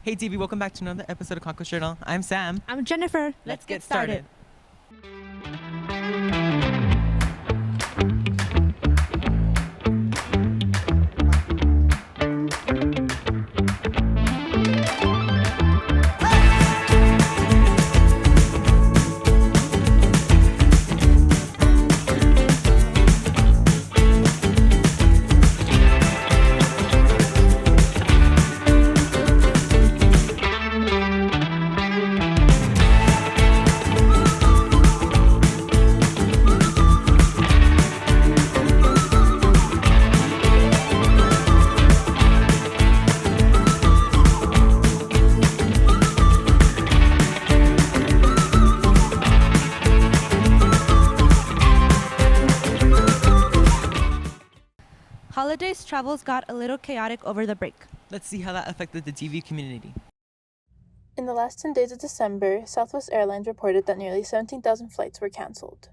Hey DB, welcome back to another episode of Conquest Journal. I'm Sam. I'm Jennifer. Let's get started. Holidays travels got a little chaotic over the break. Let's see how that affected the DV community. In the last 10 days of December, Southwest Airlines reported that nearly 17,000 flights were canceled.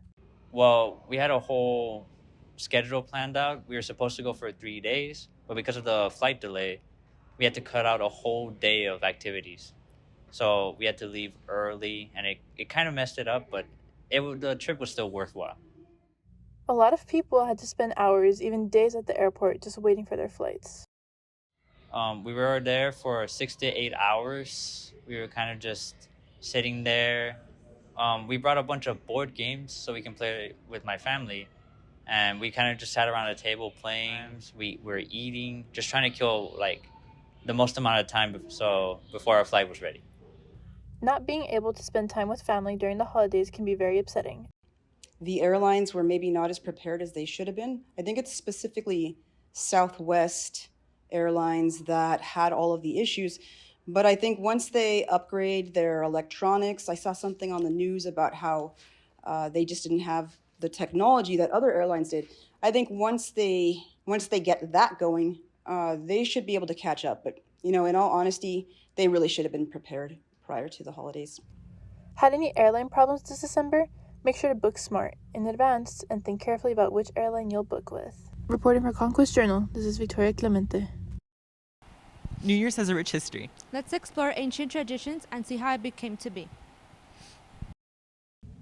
Well, we had a whole schedule planned out. We were supposed to go for 3 days, but because of the flight delay, we had to cut out a whole day of activities. So we had to leave early, and it kind of messed it up, but the trip was still worthwhile. A lot of people had to spend hours, even days at the airport just waiting for their flights. We were there for 6 to 8 hours. We were kind of just sitting there. We brought a bunch of board games so we can play with my family. And we kind of just sat around a table playing. We were eating, just trying to kill the most amount of time before our flight was ready. Not being able to spend time with family during the holidays can be very upsetting. The airlines were maybe not as prepared as they should have been. I think it's specifically Southwest Airlines that had all of the issues. But I think once they upgrade their electronics, I saw something on the news about how they just didn't have the technology that other airlines did. I think once they get that going, they should be able to catch up. But, in all honesty, they really should have been prepared prior to the holidays. Had any airline problems this December? Make sure to book smart in advance and think carefully about which airline you'll book with. Reporting for Conquest Journal, this is Victoria Clemente. New Year's has a rich history. Let's explore ancient traditions and see how it became to be.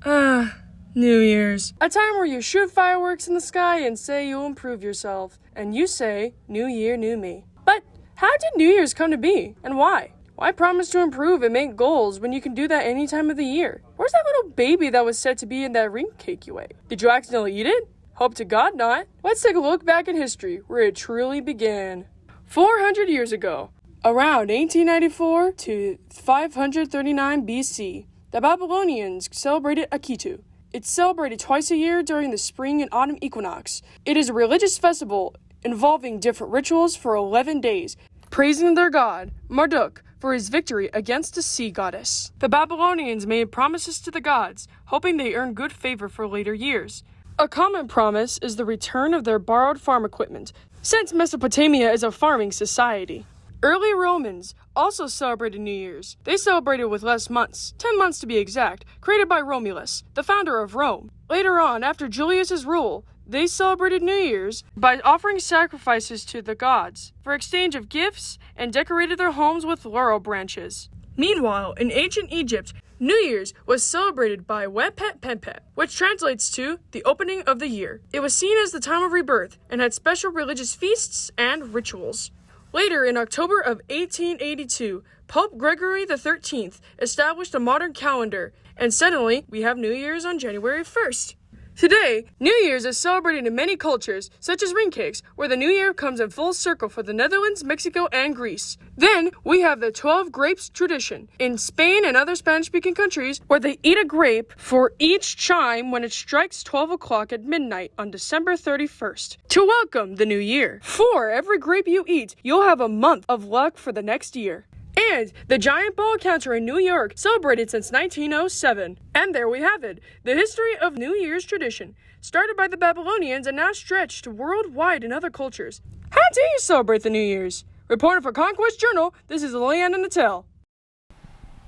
New Year's. A time where you shoot fireworks in the sky and say you'll improve yourself. And you say, New Year, New Me. But how did New Year's come to be? And why? Why promise to improve and make goals when you can do that any time of the year? Where's that little baby that was said to be in that ring cake you ate? Did you accidentally eat it? Hope to God not. Let's take a look back in history where it truly began. 400 years ago, around 1894 to 539 BC, the Babylonians celebrated Akitu. It's celebrated twice a year during the spring and autumn equinox. It is a religious festival involving different rituals for 11 days, praising their god, Marduk, for his victory against the sea goddess. The Babylonians made promises to the gods, hoping they earn good favor for later years. A common promise is the return of their borrowed farm equipment, since Mesopotamia is a farming society. Early Romans also celebrated New Year's. They celebrated with less months, 10 months to be exact, created by Romulus, the founder of Rome. Later on, after Julius's rule, they celebrated New Year's by offering sacrifices to the gods for exchange of gifts and decorated their homes with laurel branches. Meanwhile, in ancient Egypt, New Year's was celebrated by Wepet Pempet, which translates to the opening of the year. It was seen as the time of rebirth and had special religious feasts and rituals. Later, in October of 1882, Pope Gregory XIII established a modern calendar, and suddenly we have New Year's on January 1st. Today, New Year's is celebrated in many cultures, such as ring cakes, where the New Year comes in full circle for the Netherlands, Mexico, and Greece. Then, we have the 12 grapes tradition in Spain and other Spanish-speaking countries, where they eat a grape for each chime when it strikes 12 o'clock at midnight on December 31st, to welcome the new year. For every grape you eat, you'll have a month of luck for the next year. And the giant ball counter in New York, celebrated since 1907. And there we have it, the history of New Year's tradition, started by the Babylonians and now stretched worldwide in other cultures. How do you celebrate the New Year's? Reporting for Conquest Journal, this is Leanne and Natal.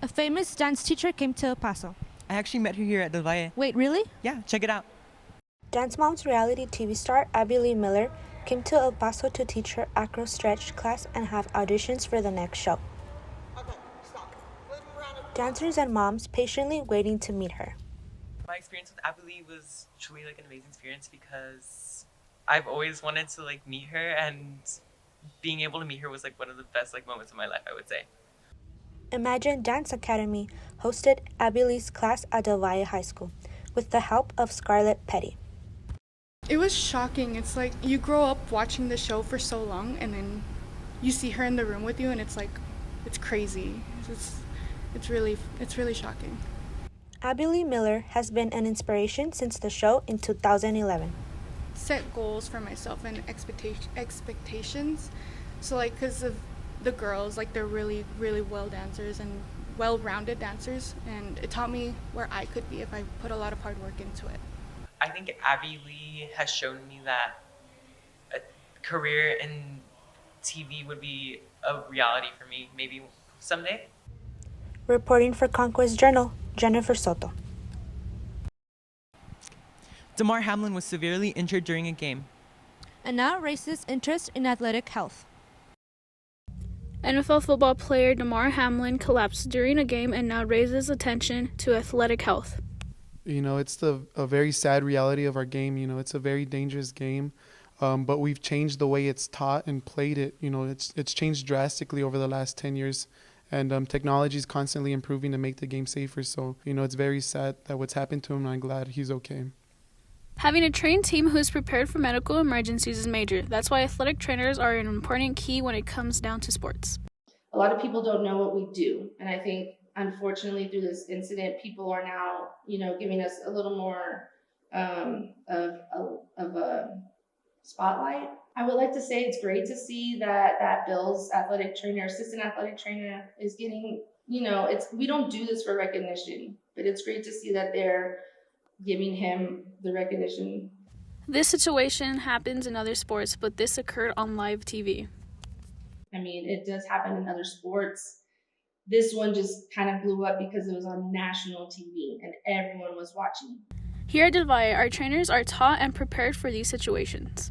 A famous dance teacher came to El Paso. I actually met her here at the Valle. Wait, really? Yeah, check it out. Dance Mom's reality TV star Abby Lee Miller came to El Paso to teach her acro stretch class and have auditions for the next show. Okay, dancers and moms patiently waiting to meet her. My experience with Abilene was truly like an amazing experience because I've always wanted to like meet her, and being able to meet her was like one of the best like moments of my life, I would say. Imagine Dance Academy hosted Abilene's class at Del Valle High School with the help of Scarlett Petty. It was shocking. It's like you grow up watching the show for so long and then you see her in the room with you and it's like, it's crazy. It's really shocking. Abilene Miller has been an inspiration since the show in 2011. Set goals for myself and expectations. So like, because of the girls, like they're really, really well dancers and well-rounded dancers, and it taught me where I could be if I put a lot of hard work into it. I think Abby Lee has shown me that a career in TV would be a reality for me, maybe someday. Reporting for Conquest Journal, Jennifer Soto. Damar Hamlin was severely injured during a game. And now raises interest in athletic health. NFL football player Damar Hamlin collapsed during a game and now raises attention to athletic health. You know, it's a very sad reality of our game. You know, it's a very dangerous game, but we've changed the way it's taught and played it. You know, it's changed drastically over the last 10 years, and technology is constantly improving to make the game safer. So, you know, it's very sad that what's happened to him, and I'm glad he's okay. Having a trained team who is prepared for medical emergencies is major. That's why athletic trainers are an important key when it comes down to sports. A lot of people don't know what we do, and I think unfortunately through this incident people are now giving us a little more of a spotlight. I would like to say it's great to see that Bill's assistant athletic trainer is getting, we don't do this for recognition, but it's great to see that they're giving him the recognition. This situation happens in other sports, but this occurred on live TV. I mean, it does happen in other sports. This one just kind of blew up because it was on national TV and everyone was watching. Here at Del Valle, our trainers are taught and prepared for these situations.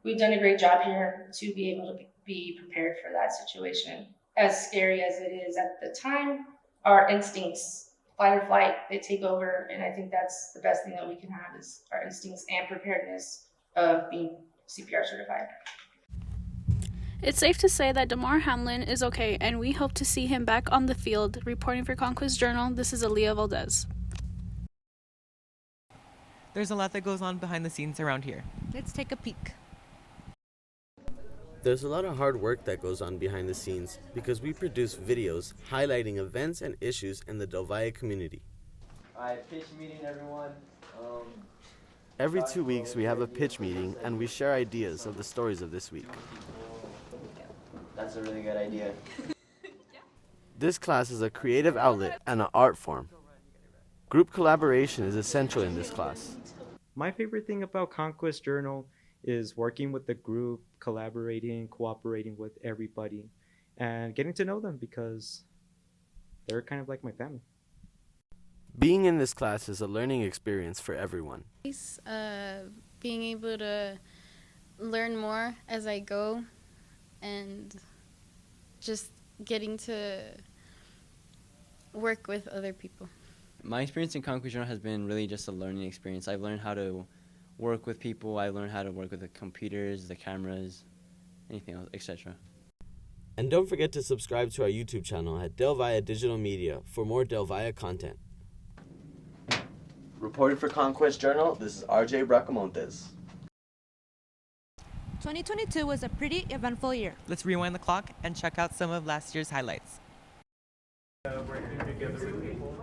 We've done a great job here to be able to be prepared for that situation. As scary as it is at the time, our instincts, fight or flight, they take over, and I think that's the best thing that we can have is our instincts and preparedness of being CPR certified. It's safe to say that Damar Hamlin is okay, and we hope to see him back on the field. Reporting for Conquest Journal, this is Aaliyah Valdez. There's a lot that goes on behind the scenes around here. Let's take a peek. There's a lot of hard work that goes on behind the scenes because we produce videos highlighting events and issues in the Del Valle community. Alright, pitch meeting everyone. Every 2 weeks we have a pitch meeting and we share ideas of the stories of this week. That's a really good idea. This class is a creative outlet and an art form. Group collaboration is essential in this class. My favorite thing about Conquest Journal is working with the group, collaborating, cooperating with everybody, and getting to know them because they're kind of like my family. Being in this class is a learning experience for everyone. Being able to learn more as I go and just getting to work with other people. My experience in Conquest Journal has been really just a learning experience. I've learned how to work with people. I learned how to work with the computers, the cameras, anything else, etc. And don't forget to subscribe to our YouTube channel at Del Valle Digital Media for more Del Valle content. Reporting for Conquest Journal, this is RJ Bracamontes. 2022 was a pretty eventful year. Let's rewind the clock and check out some of last year's highlights. Working together with people.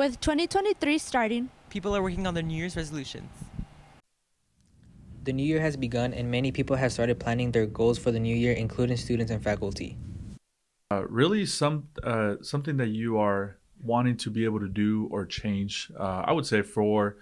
With 2023 starting, people are working on their New Year's resolutions. The new year has begun, and many people have started planning their goals for the new year, including students and faculty. Really, something that you are wanting to be able to do or change. I would say from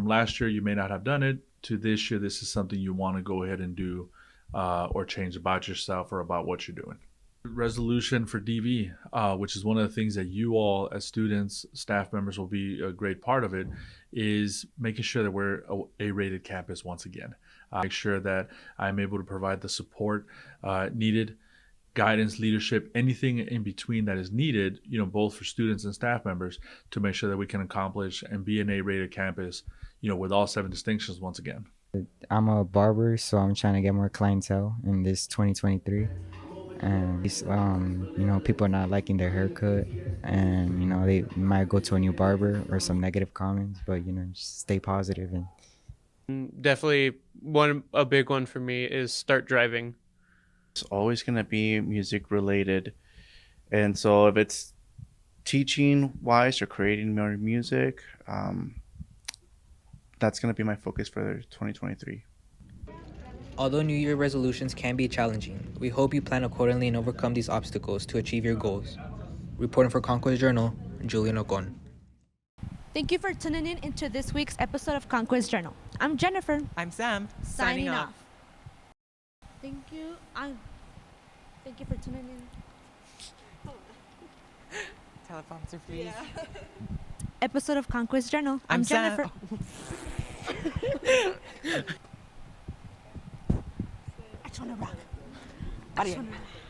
last year, you may not have done it to this year. This is something you want to go ahead and do or change about yourself or about what you're doing. Resolution for DV, which is one of the things that you all as students, staff members will be a great part of it, is making sure that we're a rated campus once again. Make sure that I'm able to provide the support needed, guidance, leadership, anything in between that is needed, both for students and staff members, to make sure that we can accomplish and be an A-rated campus, with all 7 distinctions once again. I'm a barber, so I'm trying to get more clientele in this 2023. And people are not liking their haircut, and they might go to a new barber or some negative comments, but just stay positive. And definitely a big one for me is start driving. It's always going to be music related, and so if it's teaching wise or creating more music, that's going to be my focus for 2023. Although New Year resolutions can be challenging, we hope you plan accordingly and overcome these obstacles to achieve your goals. Reporting for Conquest Journal, Julian Ocon. thank you for tuning in into this week's episode of Conquest Journal. I'm Jennifer. I'm Sam. Signing off. Thank you. Thank you for tuning in. Teleprompter, please. Yeah. Episode of Conquest Journal. I'm Jennifer. I just want to rock.